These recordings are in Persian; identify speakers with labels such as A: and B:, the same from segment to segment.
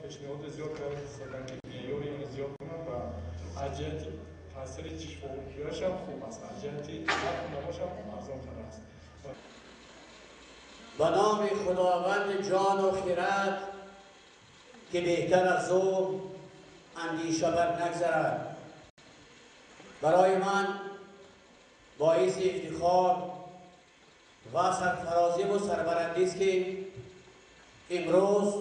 A: پیشنهاد زیاد کردن که معیاری اون زیاد کنم و اجنت تاثیر چشم فوقیاش هم خوب است. اجنت نماش هم ارزان تر است.
B: به نام خداوند جان و خیرت که بهتر از او اندیشه بر نگذرد. برای من باعث افتخار و سرفرازی و سربلندی است که امروز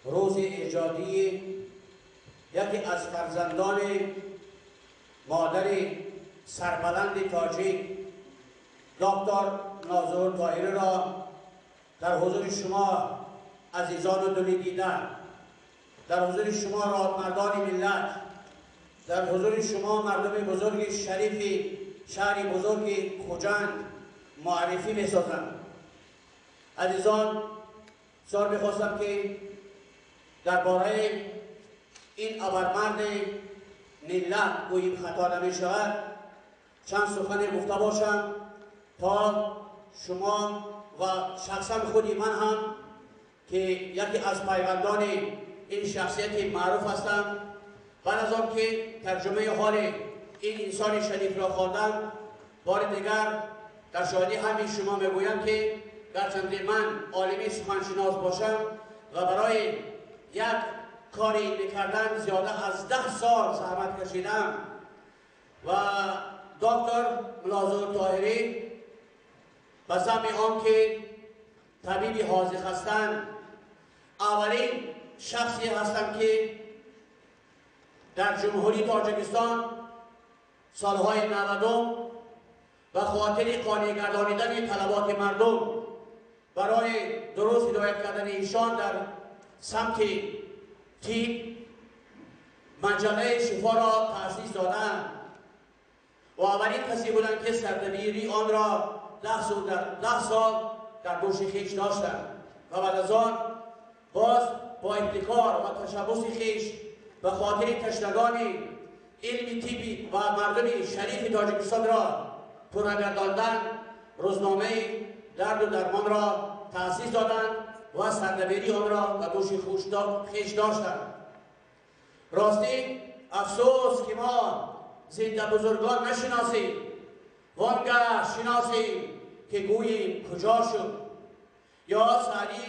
B: روز ایجادی یکی از فرزندان مادر سربلند تاجیک دکتر ناظر طاهری را در حضور شما عزیزان و دلی دیدن، در حضور شما رادمردان ملت، در حضور شما مردم بزرگ شریف شهر بزرگ خوجند معرفی می سازم. عزیزان، بسیار میخواستم که درباره این ابرمرد ملت گوییم خطا نمی شود چند سخن گفته باشم تا شما و شخصا خودی من هم که یکی از پیوندان این شخصیت معروف هستم، بعد از آن که ترجمه حال این انسان شریف را خواندم، بار دیگر در شاهدی همین شما میگویم که گرچند من عالم سخنشناس باشم و برای یک کاری میکردن زیاده از 10 سال زحمت کشیدم و دکتر ناظر طاهری به زعم آن که طبیب حاذق هستند اولین شخصی هستم که در جمهوری تاجیکستان سالهای 90 و خاطر قانع گردانیدن طلبات مردم برای درست هدایت کردن ایشان در سمت طب مجله شفا را تأسیس دادند و اولین کسی بودند که سردبیری آن را 10 سال در دوش خویش داشتند و بعد از آن باز با ابتکار و تشبث خویش به خاطر تشنگان علم طبی و مردم شریف تاجیکستان را پرگرداندن روزنامه درد و درمان را تأسیس دادند و سردبیری آن را به دوش خویش داشتند. راستی افسوس که ما زنده بزرگان نشناسیم، وانگه شناسیم که گوییم کجا شد. یا سعدی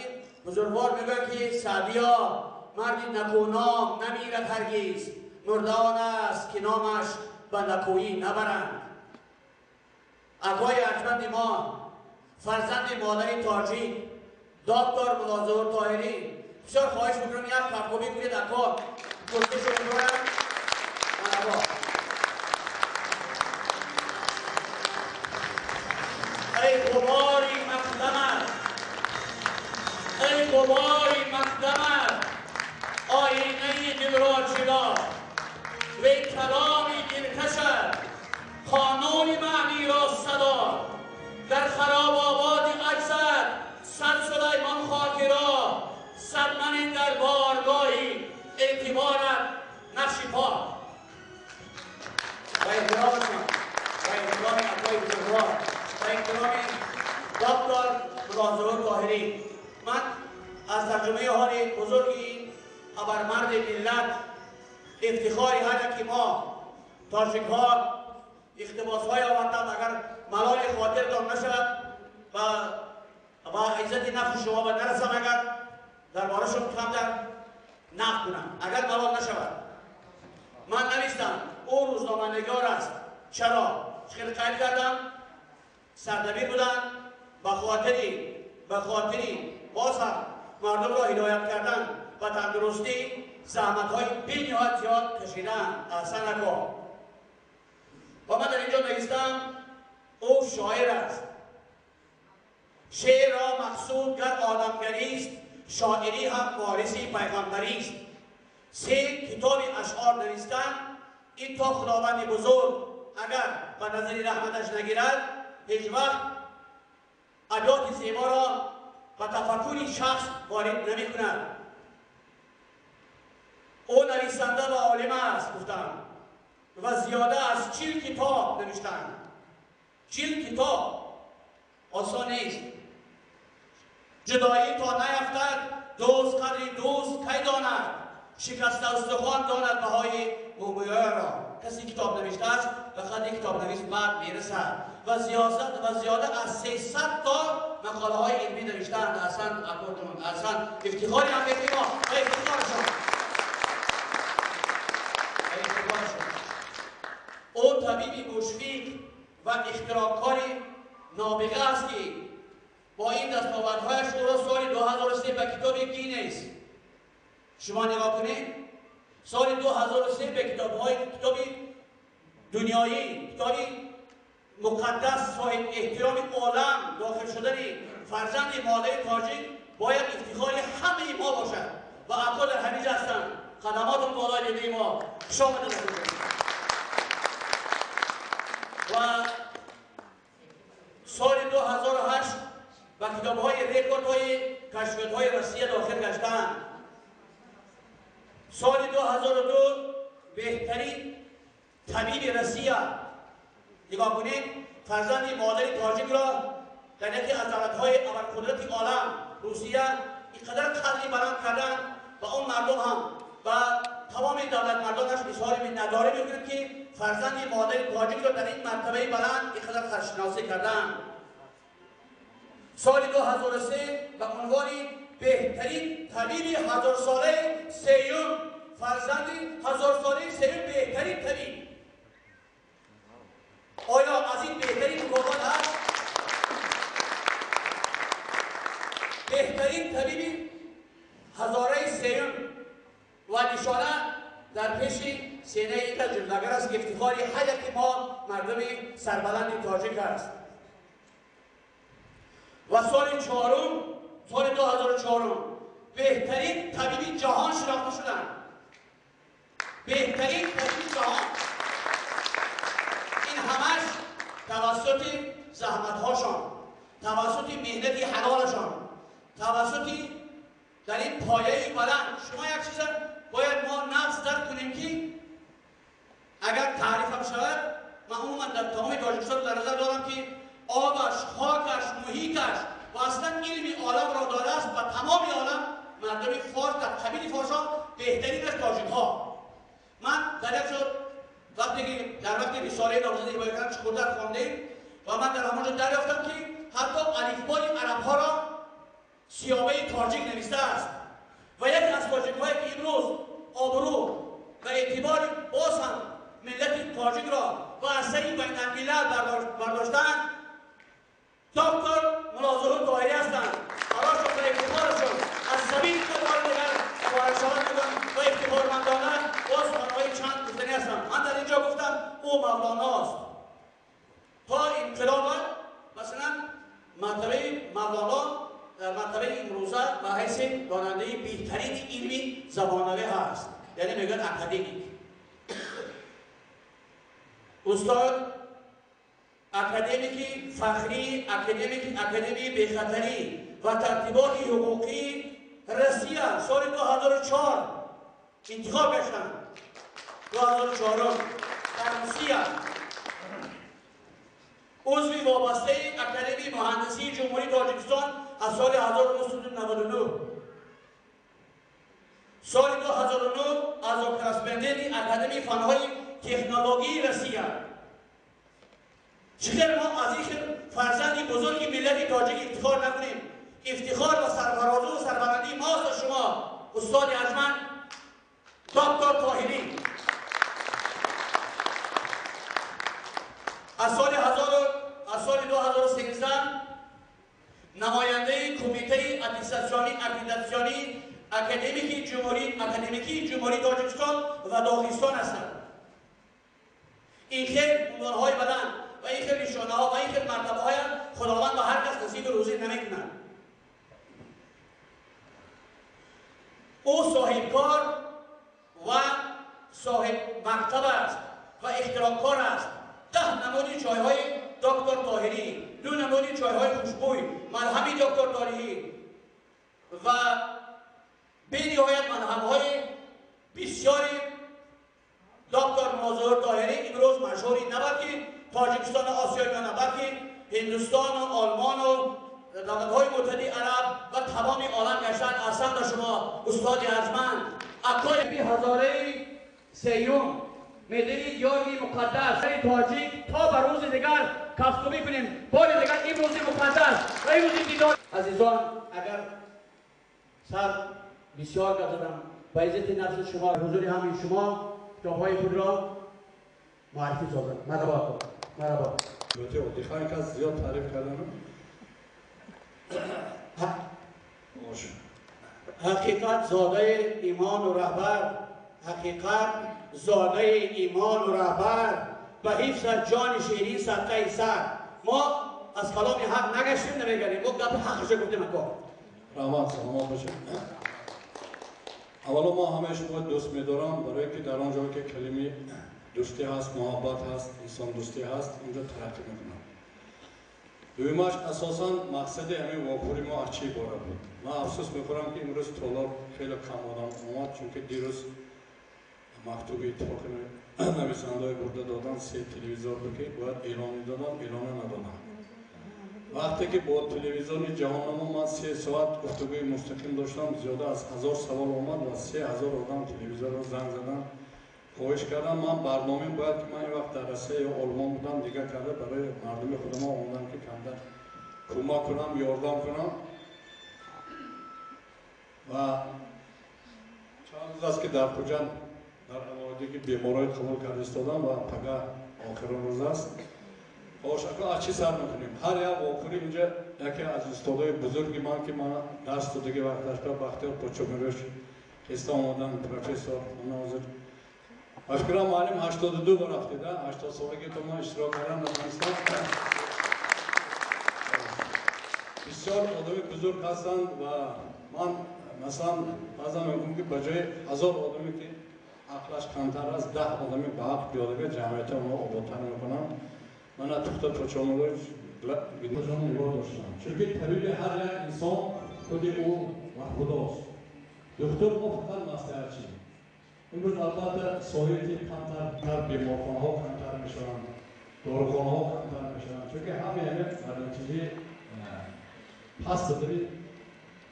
B: بزرگوار میگه که سعدیا مرد نکونام نمیرد هرگیز، مردان است که نامش به نکویی نبرند. اکای ارجمند ما فرزند مادر تاجیک دکتر ناظر طاهری، بسیار خواهش میکنم یک کفکوبی کنید اکا گفته شد میکنم. ای غباری مقدمت، ای غباری مقدمت، آینه دل را چلا وی کلامی دلکشد، قانون معنی را صدا در خراب آباد عجزت، صد سلیمان خاکی را صد من در بارگاهی اعتبارت نقش پا. و احترام شما و احترام اکای بزرگوار و احترام دکتر ناظر طاهری، من از ترجمه حال بزرگی ابرمرد ملت افتخاری هست که ما تاجیک ها اقتباس های آوردم اگر ملال خاطر دام نشود و با عزت نفس شما به نرسم اگر دربارشون کم در نقد کنم اگر ملال نشود. من نوشتم او روزنامه نگار است. چرا؟ خیلی قید کردم سردبیر بودن به خاطری باز هم مردم را هدایت کردن و تندرستی زحمت های بی نهایت زیاد کشیدن. احسن اکا. و من در اینجا نوشتم او شاعر است. شعر را مقصود گر آدمگری است، شاعری هم وارثی پیغمبری است. 3 کتاب اشعار نوشتن، این تا خداوند بزرگ اگر به نظر رحمتش نگیرد هیچ وقت ابیات زیبا را به تفکر شخص وارد نمی کند. او نویسنده و عالم است گفتم و زیاده از 40 کتاب نوشتن. 40 کتاب آسان نیست. جدایی تا نیفتد دوست قدری دوست کی داند، شکست استخوان داند بهای مومیایی را. کسی کتاب نوشته است و قدر کتاب نویس بعد میرسد و زیاده از 300 تا مقاله های علمی نوشتند. اصلا افتخاری هم بگیم ما و افتخارشان. او طبیبی مشفق و اختراعکاری نابغه است که با این دستاوردهایش او را سال 2003 به کتاب گینس شما نگاه کنید. سال 2003 به کتاب دنیایی، کتاب مقدس صاحب احترام عالم داخل شدن فرزند مادر تاجیک باید افتخار همه ما باشد و اقا در همینجا هستند. خدمات بالای دیده ما شامل نکنید. و سال 2008 به کتاب‌های رکوردهای کشفیات‌های روسیه داخل گشتند. سال 2002 بهترین طبیب روسیه، نگاه کنید، فرزند مادر تاجیک را در یکی از دولت‌های ابرقدرت عالم روسیه اینقدر قدری بلند کردند و اون مردم هم و تمام دولت مردانش اظهار نداره می‌کنند که فرزند مادر تاجیک را در این مرتبه بلند اینقدر خدشه‌شناسی کردند. سال 2003 به عنوان بهترین طبیب 1000 ساله سیوم، فرزند 1000 ساله سیوم بهترین طبیب. آیا از این بهترین مکافات هست؟ بهترین طبیب هزاره سیوم و نشانه در پیش سینه یک جلوگر است که افتخاری حیاتی ما مردم سربلند تاجیک است. و سال 2004 بهترین طبیبی جهان شناخته شدند. بهترین طبیب جهان. این همش توسط زحمت‌هاشان، توسط مهنت حلالشان، توسط در این پایه بلند. شما یک چیز باید ما نفس درک کنیم که اگر تعریف هم شود، من عموما در تمام تاجیکستان در نظر دارم که آبش، خاکش، محیطش و اصلا علم عالم را داده است و تمام عالم مردم فارس در قبیل فارسا بهترین از تاجیک ها. من در یک شد در وقتی رساله نامزدی باید چخوردر خواندیم و من در همونجا دریافتم که حتی الفبای عرب ها را سیابه تاجیک نوشته است و یکی از تاجیک هایی که امروز آبرو و اعتبار باز هم ملت تاجیک را و اثری بین الملل برداشتند دکتر ملاظهر طاهری هستند. برایشان و افتخارشان از زمین کتاب دیگر بارشان میگن و افتخارمندانه باز آنهای چند گفتنی هستند. من در اینجا گفتم او مولاناست. تا انقلاب مثلا مرتبه مولانا در مرتبه امروزه به حیث داننده بهترین علمی زبانوی هست، یعنی میگن اکادمیک. استاد اکادمیکی فخری، اکادمی بخطری و ترتیبات حقوقی روسیه سال 2004 انتخاب گشتند. 2004 در روسیه. عضو وابسته اکادمی مهندسی جمهوری تاجیکستان از سال 1999. سال 2009 از کرسپندنت اکادمی فنهای تکنولوژی روسیه. چطور ما از این فرزند بزرگ ملت تاجیک افتخار نکنیم؟ افتخار و سرفرازی و سربلندی ماست و شما استاد ارجمند دکتر طاهری. از سال 2013 نماینده کمیته اتستاسیونی اکادمیکی جمهوری تاجیکستان و داغستان هستند. این خیلی عنوان‌های بدن و این خیلی نشانه‌ها و این خیلی مرتبه‌های خداوند به هر کس نصیب روزی نمی‌کند. او صاحب کار و صاحب مکتب است و اختراعکار است. 10 نمونه چای‌های دکتر طاهری، 2 نمونه چای‌های خوشبوی، ملهمی دکتر طاهری و بنهایت ملهم‌های بسیاری دکتر ملاظهر طاهری امروز مشهوری نه بلکه تاجیکستان آسیایی نه بلکه هندوستان و آلمان و دولت‌های متحده عرب و تمام عالم گشتن. اصلا شما استاد ارجمند اکای بی هزاره سیوم میدونید یاری مقدس تاجیک تا به روز دیگر کفکوبی کنیم بار دیگر این روز مقدس و این روز دیدار عزیزان اگر سر بسیار گذارم با عزت نفس شما حضور همین شما کتاب‌های خود را معرفی سازم. مرحبا مرحبا
C: گوته و دیخواهی که زیاد تعریف کردم
B: حقیقت زاده ایمان و رهبر حقیقت زاده ایمان و رهبر به حفظ جان شیرین صدقه سر ما از کلام حق نگشتیم نمیگریم ما گپ حقش گفتیم اکار
C: رحمت سلام باشه اولا ما همه شما دوست می‌دارم برای که در آنجا که کلمه دوستی هست محبت هست انسان دوستی هست اونجا ترقی میکنم دویمش اساساً مقصد همین واپوری ما از چی باره بود من افسوس میخورم که امروز طلاب خیلی کم آدم اومد چون که دیروز مکتوبی اتفاق نویسنده برده دادن 3 تلویزیون بود که باید اعلان دادن اعلان ندادن وقتی که با تلویزیون جهانما من 3 ساعت گفتگوی مستقیم داشتم زیاده از 1000 سوال اومد و 3000 آدم تلویزیون رو زنگ زدن خواهش کردم من برنامه باید که من این وقت در رسه یا آلمان بودم دیگه کرده برای مردم خودم اومدم که کمتر کمک کنم یاردم کنم و چند روز است که در کجان در علایده که بیمارای قبول کرده استادم و پگه آخرین روز است خواهش اکنم از چی سر میکنیم هر یک واقعی اینجا یکی از استادای بزرگی من که من درس تو دیگه وقت داشته بختیار پوچومیروش خسته آمدن پروفسور مناظر اشکرا معلم 82 بار رفته ده 80 سالگی تو من اشتراک کردم در دانشگاه بسیار آدمی بزرگ هستند و من مثلا بعضا میگم که بجای 1000 آدمی که عقلش کمتر از 10 آدمی به عقل بیاده جمعیت ما آبادتر میکنم من از تخت پوچومیروش کجا نگاه داشتم چون که طبیب هر یک انسان خود او و خداست دکتر ما فقط مصلحتچی امروز البته سایتی کمتر بیمارخانه ها کمتر میشوند داروخانه ها کمتر میشوند چون که همه در نتیجه پس دارید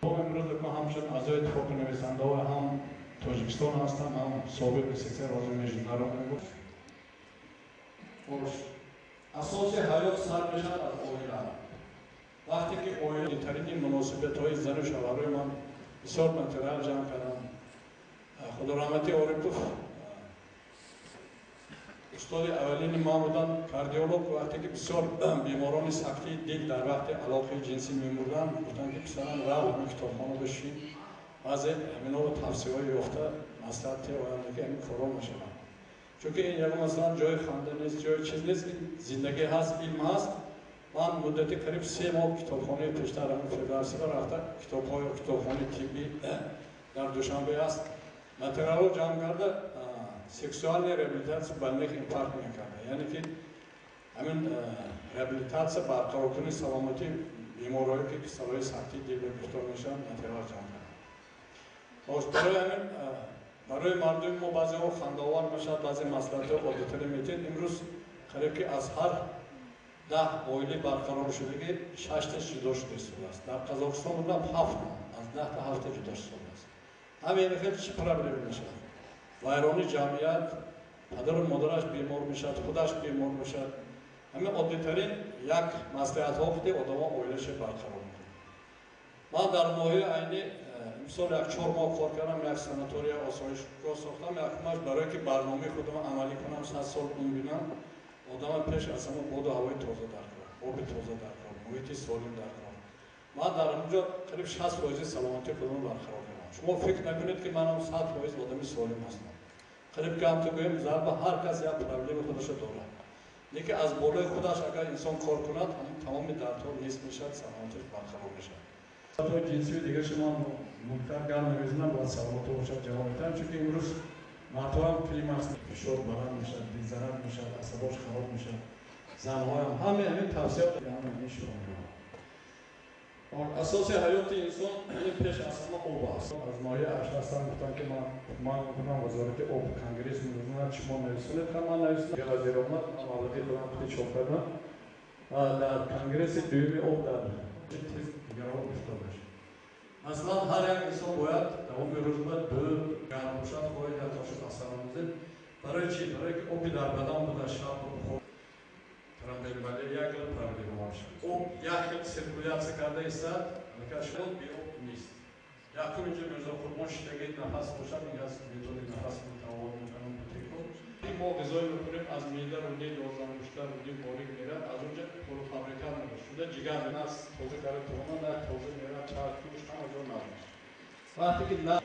C: امروز که همچون اعضای اتفاق نویسنده ها هم تاجیکستان هستم هم سابق سکتر راجع میجنران بود اساس حیات سر میشد از آیله وقتی که آیله ترین مناسبت های زن و شوهرای من بسیار متریال جمع کردم خدا رحمتی عارفوف استاد اولین ما بودن کاردیولوگ وقتی که بسیار بیماران سختی دل در وقت علاقه جنسی میمردن گفتن که پسران رو همین کتابخانه بشین از همینا رو توصیه‌های یافته مصلحت آینده که همین کارا نشوند چون که این یک مثلا جای خنده نیست جای چیز نیست زندگی هست علم هست من مدتی قریب 3 ماه کتابخانه پیشتر همین فدراسیون رفته کتابخانه طبی در دوشنبه هست متریال رو جمع کرده سکسوال ریابیلیتاسیون بندگی امپارت میکرده یعنی که همین ریابیلیتاسیون برقرار کنی سلامتی بیمارایی که کسالای سختی دل گرفتار میشن متریال جمع کرده برای همین برای مردم ما بعضی ها خنده‌آور میشد بعضی مصلحت ها عادی‌تر میتین امروز قریب که از هر 10 عائله برقرار شدگی 6 تاش جدا شده است در قزاقستان بودم 7 از 10 تا 7 جدا شده است همین خیلی چی پرابلم میشه ویرانی جمعیت پدر و مادرش بیمار میشد خودش بیمار میشد همین عادی‌ترین یک مصلحت ها بوده آدم‌ها عائله‌اش برقرار میکنه من در ماهی عینی امسال 4 ماه کار کردم یک ساناتوری آسایشگاه ساختم یکمش برای که برنامه خودم عملی کنم 100 سال اون بینم آدم پیش از همه باد و هوای تازه درکار آب تازه درکار محیط سالم درکار من در اونجا قریب 60% سلامتی خودم برقرار کردم شما فکر نکنید که منم 100% آدمی سالم هستم قریب که هم تو گویم ضرب هر کس یک پرابلم خودش داره لیکن از بالای خودش اگر انسان کار کند تمام دردها نیست میشد سلامتش برقرار میشد تو جنسی دیگه شما منکر گرم نمیزنم باید سلامت باشد جواب میتونم چون که امروز مردها هم کلیمکس فشار بلند میشد بی‌ضرر میشد عصباش خراب میشد زنها هم همین توصیات همین شما اساس حیات انسان این پیش از همه آب است از ناحیه اشخاص هم گفتن که من میکنم وزارت آب کنگرس میدونم شما نویسونید که من نویسونم یه وزیر آمد مواردی خودم خودی چاپ کردم در کنگرس دومی آب در چیز دیگر آب افتاده شد Masalan har як inson باید تمام روزها دو گرم باشد باید در تاشو اصلا برای چی؟ برای که آبی در بدن بوده شب و ترامبل مالریا گل پرابلم باشه. او یک سرکولیاسیون کرده است، اگر شما بیرون نیست. یا تو اینجا میذارم خودمون شدگی نفس باشم میگه از میتونی نفس میتوان میتونم بتیکم. این ما غذای میکنیم از میده رودی دوزان بیشتر رودی باریک میره از اونجا پول فابریکات میشه. شده جگر ناس توزیع کرده تونا نه توزیع میره چهار توش همه جور نمیشه. وقتی که نه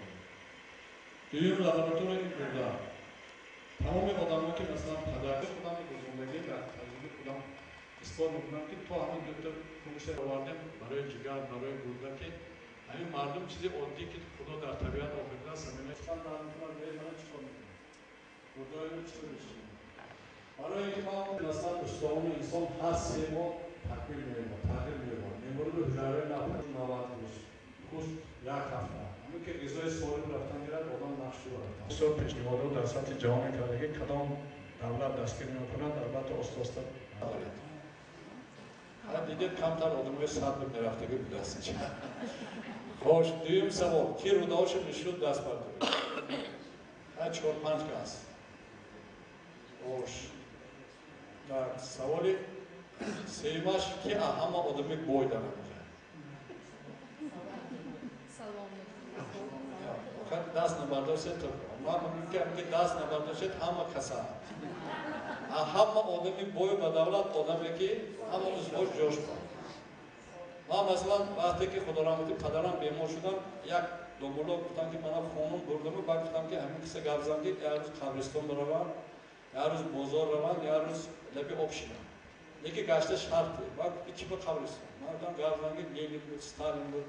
C: دیوم لابراتوری میکنه. تمام آدمایی که مثلا پدر خودم زندگی در تجربه خودم اثبات میکنم که تو همین دکتر فروش آوردیم برای جگر برای گرده که همین مردم چیزی عادی که خدا در طبیعت آفریده است همینه چند دارم میکنم به من چیکار میکنم گردهای رو چطور میشیم برای اینکه ما مثلا استخوان انسان هر 3 ماه تکمیل میشه تغییر میشه نمورد حجره نفر 90 روز پوست یک هفته همین که غذای سالم رفتن گیرد آدم نقشی برد بسیار پیشنهاد در سطح جهان کرده که کدام دولت دستگیری میکند البته آستاستا دیگه کمتر آدمای صبر میرفتگی بوده است خوش دویم سوال کی روداش نشود دست برداری 4 5 کس خوش در سوال سیمش کی همه آدمی بوی دارند فقط دست نبرداشت تو ما میگم که دست نبرداشت همه کسا همه آدمی بوی به دولت آدمی که همه روز جوش کنند ما مثلا وقتی که خدا رحمتی پدرم بیمار شدن یک دنبالا گفتم که من خونم بردم و بعد گفتم که همین کسی گفت زدم که یک روز قبرستان بروم یک روز بازار روم یک روز لبی آب شینم یکی گشته شرطه بعد چی به قبرستان من گفتم گفت زدم که لنین بود استالین بود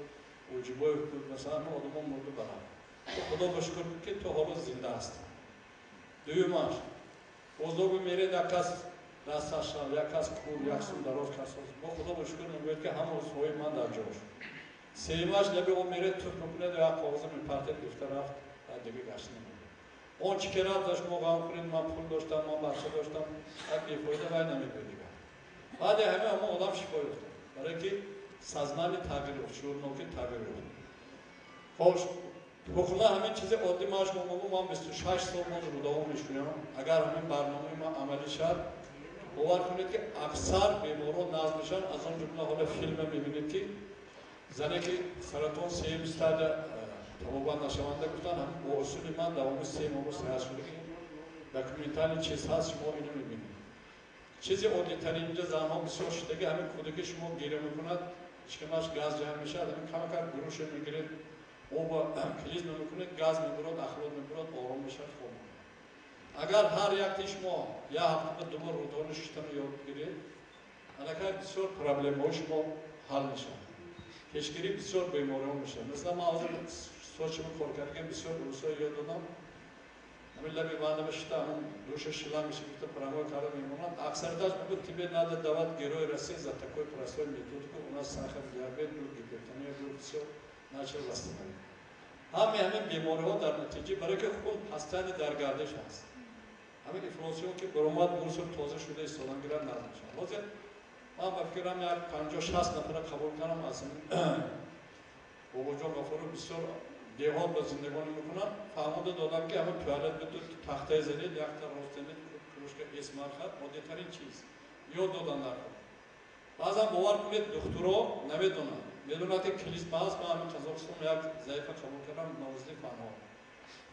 C: اوجیبویف بود مثلا همه آدمان مرده برام خدا بشکر که تو حالا زنده هستی دویمش بزرگ میره یک کس دستش یک کس کور یک سو دراز کس با خدا بشکر نمیگوید که همه روزهای من در جاش سیمش لبی او میره توپ میکنه و یک کاغذ میپرته گفته رفت و دیگه گشت نمیده اون چی که رفت داشت ما غم خورید من پول داشتم من بچه داشتم یک بیفایده وای نمیده دیگه بعد همه آدم شکایت افتاد برای که سازمان تغییر افت شورنوکی تغییر افت خوش بخونه همین چیز عادی ماش من 26 سال باز روداو میشویم اگر همین برنامه ما عملی شد باور کنید که اکثر بیماران نزد میشن از اون جمله حالا فیلم میبینید که زنی که سرطان 3 استاد تمام نشونده گفتن هم با اصول من دوام 3 ماه سرعت شده که دکومنتال چیز هست شما اینو میبینید چیزی عادی ترین اینجا زنها بسیار شدگی همین کودکی شما گیره میکند اشکماش گاز جمع میشه همین کم گروش میگیرید او با کلیز میکنید گاز میبرد اخلال میبرد آرام میشه خوب اگر هر یک شما یا هفته دوبار رودان شدن یاد بگیرید الان بسیار پرابلم ها شما حل میشه کشگیری بسیار بیماری ها میشه مثلا ما از سوچ کار کردیم بسیار روزای یاد دادم همین لبی بانده بشته همون دوش شلا میشه که پرامو کارا میمونن اکثرتاش بود تیبه ناده دوات گروه رسی زد تکوی پرستوی میتود که اونا ساخت دیابت دور گیپرتونیا دور بسیار ناچار واسطه همین بیماری ها در نتیجه برای که خون هستن در گردش هست همین انفلاسیون که برومات بورسون تازه شده سالانگیران نازل میشه لازم من با فکرم یک 50-60 نفر قبول کنم از این بابا جان غفور بسیار دیوان با زندگانی میکنن فهمونده دادم که همه توالت بدون تخته زدید یک تا روستنید کروشک اسمار خد ماده ترین چیز یاد دادن نکن بعضا باور کنید دکترها نمیدونن میدونن که کلیسما هست من همین قزاقستان یک ضعیفه قبول کردم 19 فنها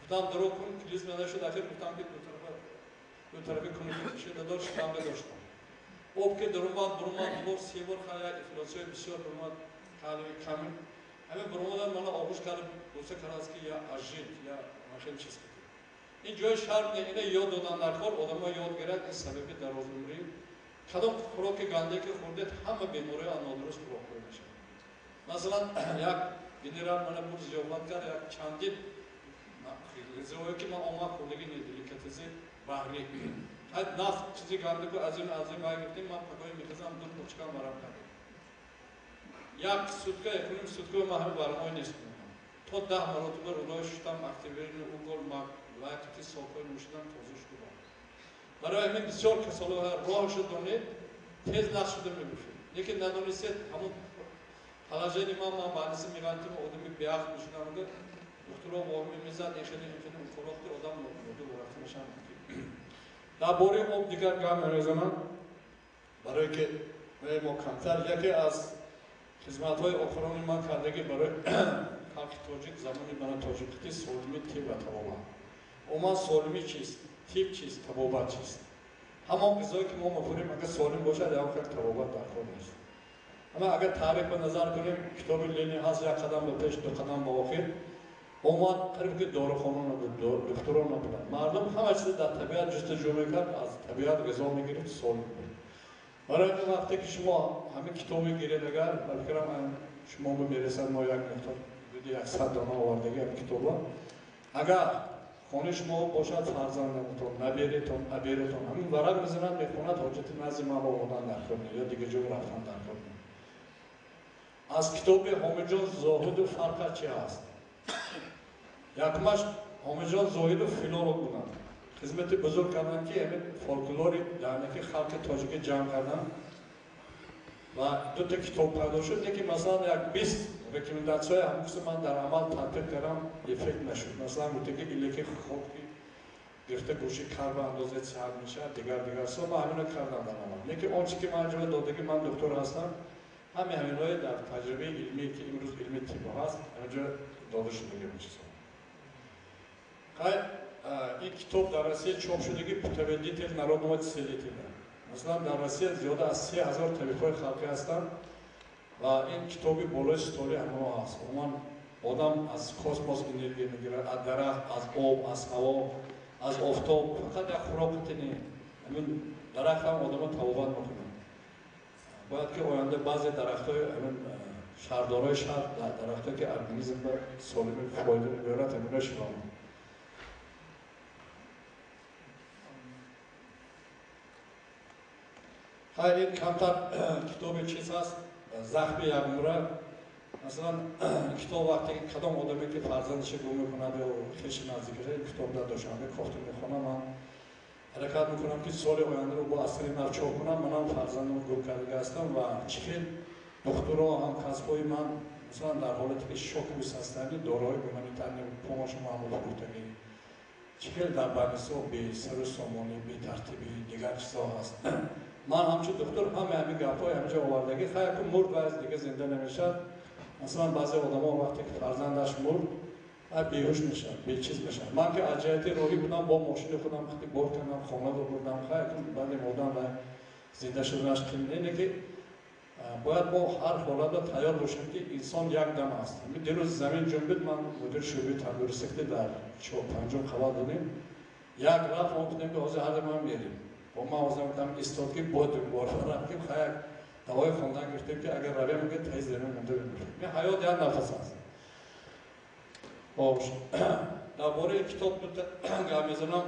C: گفتم درو کن کلیسما نشد اخیر گفتم که دو طرفی کنید شده داشت شتامه داشتم اوب که درومات بور سیور خواهی افلاسیون بسیار درومات کالری کامل همه برمودن من آغوش کردم دوسته کرد که یا آژیل یا ماشین چیز کنید این جای شهر اینه یاد دادن در کار آدم ها یاد گرد این سببی دراز عمری کدام خوراک گنده که خوردید همه بیماری نادرست خوراک میشه مثلا یک گنرال من بود زیافت کرد یک چندین غذایی که من آمد خوردگی ندلیکتیزی بحری نفت چیزی گنده که از این ما گفتیم من پگاهی میخزم دو پوچکا مرم کردیم یک سوتکا یکونیم سوتکا ما همه برنامه نیست تا 10 مرتبه رولای شدم اکتیویرین اوگل ما وقتی ساکای نوشیدم توضیح شدم برای همین بسیار کسالو راهش دانید تیز نقش شده میبوشید یکی ندانستید همون Alacağın imam mabadisi migantım odamı bir ak düşünüyordu. Doktora olmamızda eşinin ukologdu odam oldu bırakmışam. Daha boru ob diğer gam zaman برای که ما کمتر یکی از خدمت‌های آخرانی من کردگی برای خلق تاجیک زمانی من تاجیکی سالمی تیب و تبابت. اما سالمی چیست؟ تیب چیست؟ تبابت چیست؟ همان غذایی که ما می‌خوریم اگر سالم باشد یا که تبابت در کار نیست. اما اگر تاریخ به نظر کنیم کتاب لینی هست یک قدم به پیش دو قدم به آخر اومد قریب که داروخانه نبود دکتران نبودن مردم همه چیز در طبیعت جستجو می‌کرد از طبیعت غذا می‌گرفت سالم بود. برای این وقتی که شما همه کتابی گیرید اگر بلکرم شما میرسد ما یک مقدار بودی 100 دانه آوردگی هم کتابا اگر خانه شما باشد فرزندتون نبیریتون ابیریتون همین ورق میزنن میخوند حاجت نزد ما آوردن در کنه یا دیگه جو رفتن در کنه از کتاب حامدجان زاهد و فرق چی هست یکمش حامدجان زاهد و فیلولوگ بودن خدمت بزرگ کردن که همین فولکلوری یعنی که خلق تاجیک جمع کردن و دو تا کتاب پیدا شد که مثلا یک 20 رکومنداسیون هم که من در عمل تطبیق کردم افکت نشد مثلا گفته که ایله که خوب گرفته گوشی کار به اندازه ساعت میشه دیگر سو ما همینو کردم در عمل نه که آنچه که من انجام داده که من دکتر هستم همینای در تجربه علمی که امروز علمی طب هست همینجا داده شده میشه این کتاب در روسیه چاپ شدگی پتویدیتل народного целителя. مثلا در روسیه زیاده از 3000 طبیب‌های خلقی هستند و این کتابی بالای ستوری همه هست. عموما آدم از کسموس انرژی میگیره، از درخت، از آب، از هوا، از آفتاب، فقط یک خوراک تنی. همین درخت هم آدم تبابت میکنه. باید که آینده بعضی درخت‌های همین شهردارای شهر درخت‌هایی که ارگانیسم به سالم فایده می‌برد همینش شما. این کمتر کتاب چیز هست زخم یک موره مثلا کتاب وقتی که کدام آدمی که فرزندش گم میکند یا خویش نزدیکش کتاب در دوشنبه کافت میخونم من حرکت میکنم که سال آینده رو با اثر نو چاپ کنم منم فرزندم گم کرده هستم و چخیل دکترها هم کسبای من مثلا در حالت که شوک هستند دارای گمانیتر پوماش معمول فروختگی چخیل در بانسو بی سر و سامانی بی ترتیبی دیگر چیزا هست من همچون دکتر همین گپ‌های همینجا آوردگی خیلی که مرد و از دیگه زنده نمیشد مثلا بعضی آدم‌ها وقتی که فرزندش مرد بیهوش میشن بیچیز میشن من که از جهت روحی بودم با ماشین خودم خیلی برد کردم خانه رو بردم خیلی که بعد مردم و زنده شدنش اینه که باید ما هر حالت را تیار باشیم که انسان یک دم است دیروز زمین جنبید من مدیر شعبه تندرستی در 45 خبر دادیم یک رفت ما گفتیم که حاضر هر ما میریم با ما حاضر بودم استاد که بود بارفر رفتیم خیلی دوای خوندن گرفتیم که اگر روی میگه تایی زمین مونده بمیریم این حیات یک نفس است درباره کتاب گام میزنم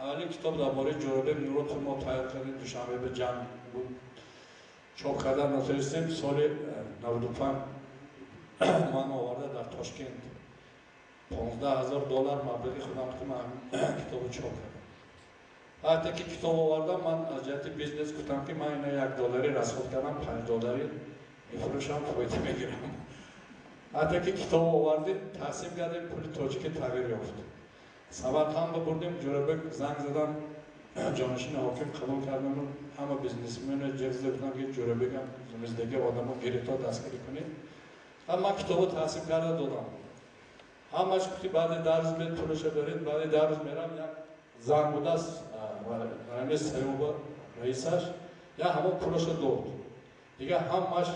C: اولین کتاب درباره جوربه نورات ما تیار کردیم دوشنبه به جمع بود چاپ کردن نتونستیم سال 95 من آورده در تاشکند $15,000 مبلغی خودم که من کتاب چاپ کردم وقتی که کتاب آوردم من از جهت بیزنس گفتم که من اینا $1 رسول کردم $5 میفروشم فایده میگیرم وقتی که کتاب آوردیم تقسیم کردیم پول تاجیک تغییر یافت سمرقند بردیم جوربک زنگ زدم جانشین حاکم قبول کردن و همه بیزنسمن جزده بودن که جوربک هم زمزدگی آدم ها گریتا دستگیری کنید و من کتاب تقسیم کرده دادم همش که بعد درز بید پولش برید بعد درز میرم یک زن بوده است و رمیز سیوبا رئیسش یا همه پولش داد دیگه همش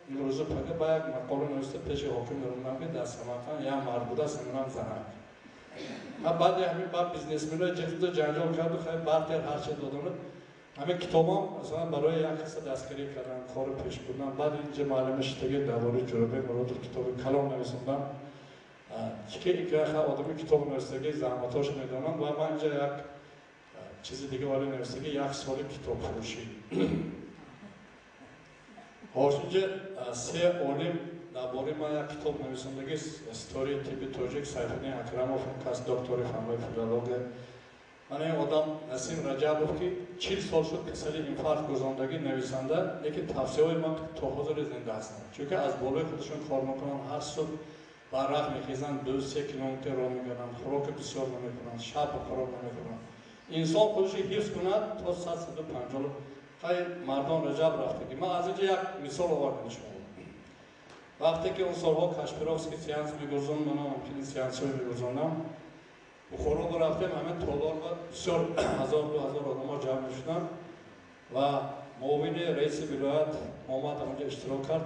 C: این روزو پاکه با یک مقاله نوشته پیش حاکم دارم که در سمرقند یا مرد بوده است همونم زنک بعد همین بعد بیزنسمن‌های جدید جنجال کرد و خیلی برتر هر چه دادن همین کتابام مثلا برای یک کس دستگیری کردن کار پیش بردن بعد اینجا معلومه شده که درباره جوربه مراد کتاب کلام نویسوندم که خیلی آدمی کتاب نوشتگی زحمتاش میدونم و من اینجا یک چیز دیگه ولی نوشتگی یک سال کتاب فروشی هاشونجا سه عالم درباره من یک کتاب نویسندگی استوری تیپی تاجیک سیفالدین اکرموف کس دکتر فنهای فیلولوژی من این آدم نسیم رجبوف که 40 سال شد کسری اینفارکت گذراندگی نویسنده یکی توصیه های من تا حاضر زنده هستم چون که از بالای خودشون کار میکنن هر صبح برق میخیزن 2-3 کیلومتر راه میگردن خوراک بسیار نمیکنن شب خراب نمیکنن انسان خودش حفظ کند تا 150 خیلی مردان رجب رفتگی من از اینجا یک مثال آوردم شما وقتی که اون سالها کاشپیروفسکی سیانس میگذارم من همچنین سیانس های میگذارم بخورا برفتیم همه تالار و بسیار 1000-2000 آدم ها جمع میشدن و معاون رئیس ولایت آمد اونجا اشتراک کرد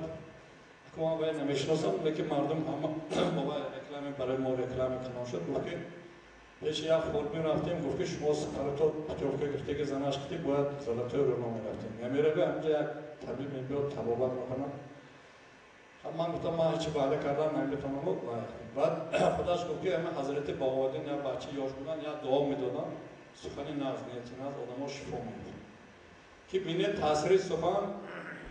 C: که ما باید نمیشناسم لیکن مردم همه بابا رکلامی برای ما رکلامی کنم شد گفت که پیش یک فرمی رفتیم گفت که شما سفرتو پتیوفکا گفته که زنش کتی باید زلطوی رو نامی رفتیم نمیره به همجا یک طبیب میبیاد تبابت میکنم من گفتم من هیچی وعده کردم نمیتونم بعد خودش گفت که همه حضرت باقوالدین یا بچه یاش بودن یا دعا میدادن سخنی ناز نیتی ناز آدم ها شفا میدن که بینه تاثیر سخن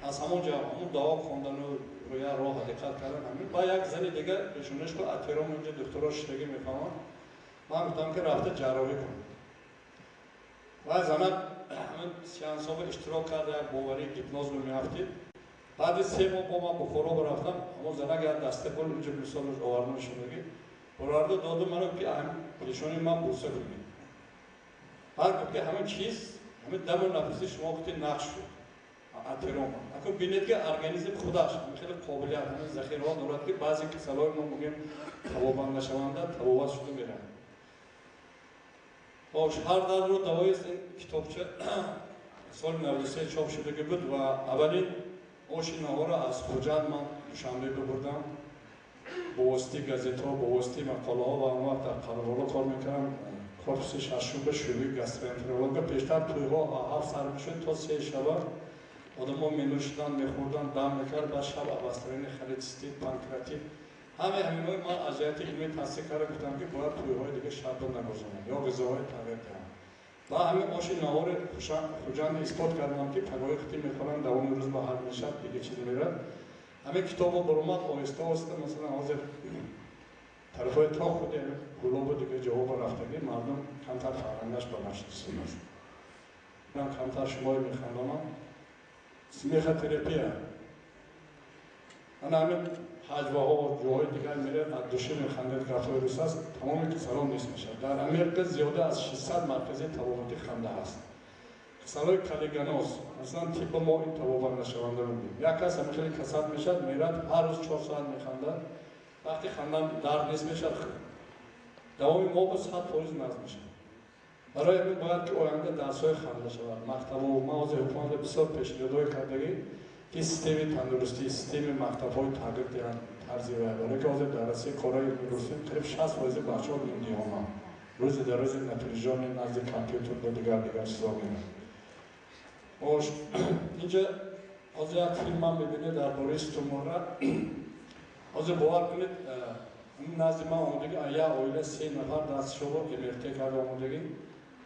C: از همون جا همون دعا خوندن و روی راه دقت کردن همین با یک زنی دیگه بشونش که اتیرام اینجا دکترها شتگی میفهمن من گفتم که رفته جراحی کنم و زنم همین سیانس ها به اشتراک کرده یک باوری هیپنوز رو میافتید بعد 3 ماه با من بخورا برفتم همون زنگ یک دسته پول اینجا مثالش آوردم شدگی برارده داده منو که پیشونی من بوسه کنید بعد گفت که همین چیز همین دم و نفسی شما گفتی نقش شد اتیرام اکنون بینید که ارگانیزم خودش خیلی قابلیت همین ذخیره ها دارد که بعضی کسلای ما میگیم تبابت نشونده تبابت شده میرن باش هر در رو دوای این کتابچه سال 93 چاپ شده بود و اولین ماشینه ها را از خوجند من دوشنبه ببردم با واسطه گازت ها با واسطه مقاله ها و اون وقت در قرارها کار میکردم کورس ششم شعبه گاسترونترولوژی پیشتر توی ها 7 سر میشد تا 3 شب آدم ها مینوشیدن میخوردن دم میکرد بعد شب ابسترین خلیتستیت پانکراتیت همین های من از جهت علمی تصدیق کرده گفتم که باید توی های دیگه شب نگذارم یا غذاهای تغییر دهم و همین آش نهار خوجند اثبات کردم که پگاهی خطی میخورن دوام روز با هر شب دیگه چیز میره همین کتاب ها برامد آهسته آهسته مثلا حاضر طرفای تا خود گلاب دیگه جواب رفتگی مردم کمتر فرهنگش با مشخصی نشد من کمتر شمایی میخوندم سمیخ تراپیه من همین حجوه ها و جوهای دیگر میره از دوشه میخندید گفتای روس هست تمامی کسلان نیست میشه در امریکا زیاده از 600 مرکزی تبابتی خنده هست کسلای کلیگانوس مثلا تیپ ما این تبابت نشونده رو بیم یک کس همه خیلی کسد میشد میرد هر روز 4 ساعت میخنده وقتی خندن درد نیست میشد دوامی ما به 100% نزد میشه برای همین باید که آینده درس های خنده شود مکتب و موضوع حکومت بسیار پیشنهادهای کردگی که سیستم تندرستی سیستم مکتب های تغییر دهند طرزی برای که حاضر درسی کارهای میگوستیم قریب 60% بچه ها میندی آمد روز در روز نتیجان نزد کامپیوتر و دیگر چیزا میرن باش اینجا حاضر یک فیلم هم میبینید درباره استوماره حاضر باور کنید این نزد من آمدگی یک آیله 3 نفر دست شما امرته کرده آمدگی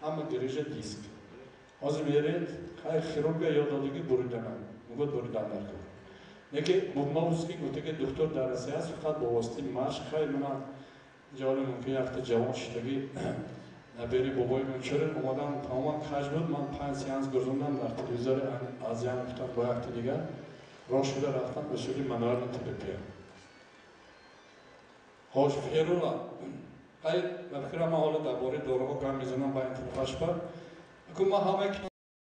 C: همه دریجه دیسک حاضر میرید خیلی خیروگ یا دادگی بریدن میگوید بریدن نکن یکی بومنوفسکی گفته که دکتر درسی هست فقط با واسطه مشق خیلی من جالب ممکن یک جوان شدگی نبیری بابای من چرا اومدم تماما کج بود من 5 سیانس گذروندم در تلویزیون آزیان گفتم با یک دیگر راه شده رفتم به سوی منار تراپی خوش فیرولا خیلی بفکرم حالا درباره داروها گام میزنم با این طرفش بر اکنون ما همه